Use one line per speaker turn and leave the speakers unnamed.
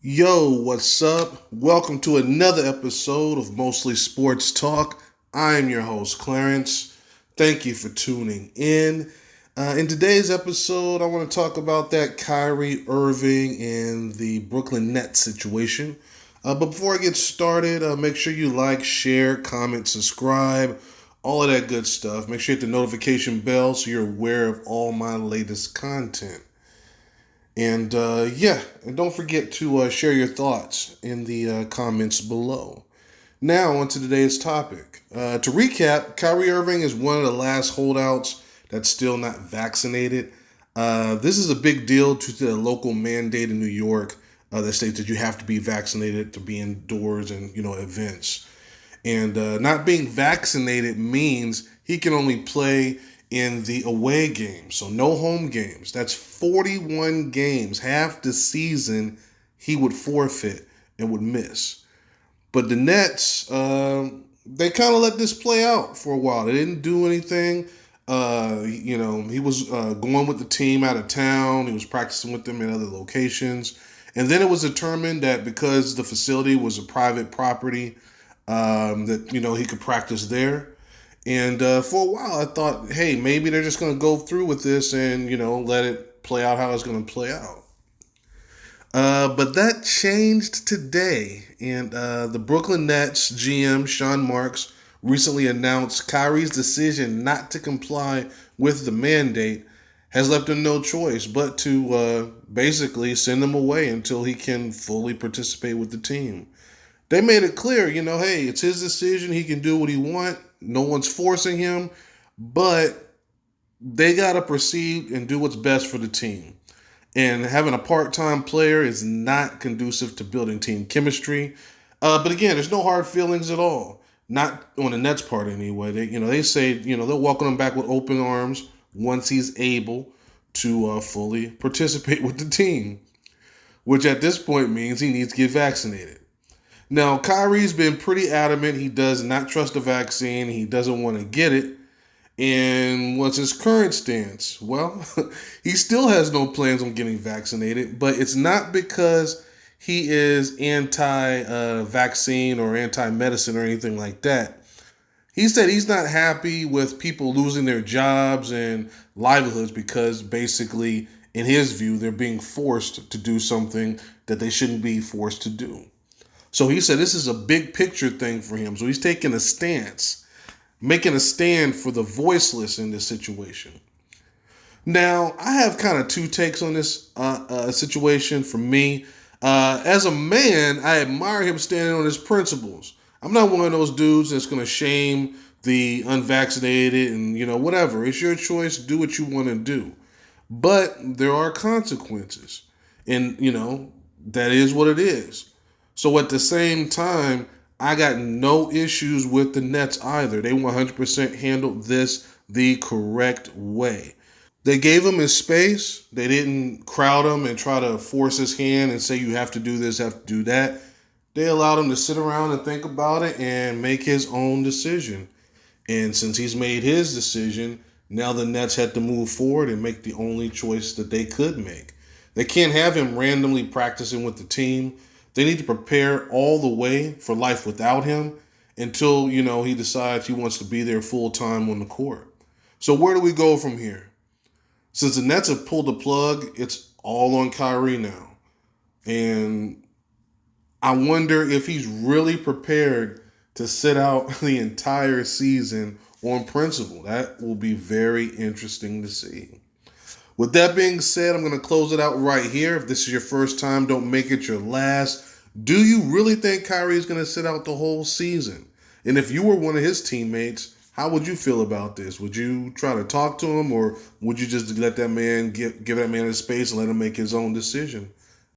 Yo, what's up? Welcome to another episode of Mostly Sports Talk. I'm your host, Clarence. Thank you for tuning in. In today's episode, I want to talk about that Kyrie Irving and the Brooklyn Nets situation. But before I get started, make sure you like, share, comment, subscribe, all of that good stuff. Make sure you hit the notification bell so you're aware of all my latest content. And don't forget to share your thoughts in the comments below. Now, on to today's topic. To recap, Kyrie Irving is one of the last holdouts that's still not vaccinated. This is a big deal due to the local mandate in New York that states that you have to be vaccinated to be indoors and events. And not being vaccinated means he can only play in the away games. So no home games. That's 41 games. Half the season he would forfeit and would miss. But the Nets, they kind of let this play out for a while. They didn't do anything. He was going with the team out of town. He was practicing with them in other locations. And then it was determined that because the facility was a private property, that he could practice there. And for a while, I thought, hey, maybe they're just going to go through with this and let it play out how it's going to play out. But that changed today, and the Brooklyn Nets GM Sean Marks recently announced Kyrie's decision not to comply with the mandate has left him no choice but to basically send him away until he can fully participate with the team. They made it clear, hey, it's his decision. He can do what he wants. No one's forcing him, but they got to proceed and do what's best for the team. And having a part-time player is not conducive to building team chemistry. But again, there's no hard feelings at all. Not on the Nets part anyway. They say, they'll welcome him back with open arms once he's able to fully participate with the team, which at this point means he needs to get vaccinated. Now, Kyrie's been pretty adamant he does not trust the vaccine. He doesn't want to get it. And what's his current stance? Well, he still has no plans on getting vaccinated, but it's not because he is anti-vaccine or anti-medicine or anything like that. He said he's not happy with people losing their jobs and livelihoods because basically, in his view, they're being forced to do something that they shouldn't be forced to do. So he said this is a big picture thing for him. So he's taking a stance, making a stand for the voiceless in this situation. Now, I have kind of two takes on this situation for me. As a man, I admire him standing on his principles. I'm not one of those dudes that's going to shame the unvaccinated and, whatever. It's your choice. Do what you want to do. But there are consequences. And, that is what it is. So at the same time, I got no issues with the Nets either. They 100% handled this the correct way. They gave him his space. They didn't crowd him and try to force his hand and say you have to do this, have to do that. They allowed him to sit around and think about it and make his own decision. And since he's made his decision, now the Nets had to move forward and make the only choice that they could make. They can't have him randomly practicing with the team. They need to prepare all the way for life without him until, he decides he wants to be there full time on the court. So where do we go from here? Since the Nets have pulled the plug, it's all on Kyrie now. And I wonder if he's really prepared to sit out the entire season on principle. That will be very interesting to see. With that being said, I'm going to close it out right here. If this is your first time, don't make it your last. Do you really think Kyrie is going to sit out the whole season? And if you were one of his teammates, how would you feel about this? Would you try to talk to him, or would you just let that man give that man his space and let him make his own decision?